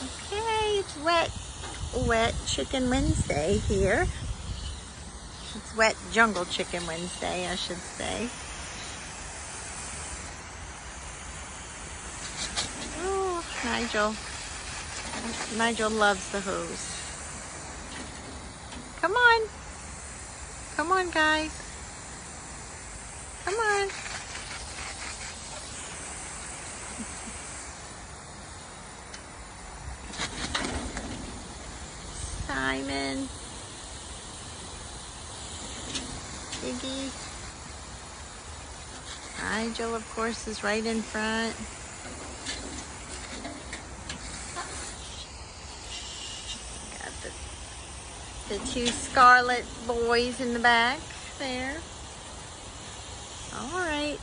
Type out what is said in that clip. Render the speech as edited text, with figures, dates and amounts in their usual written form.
Okay, it's wet Chicken Wednesday here. It's wet Jungle Chicken Wednesday, I should say. Oh, Nigel loves the hose. Come on. Come on, guys. Come on. Simon. Iggy. Nigel, of course, is right in front. Got the two Scarlet boys in the back there. All right.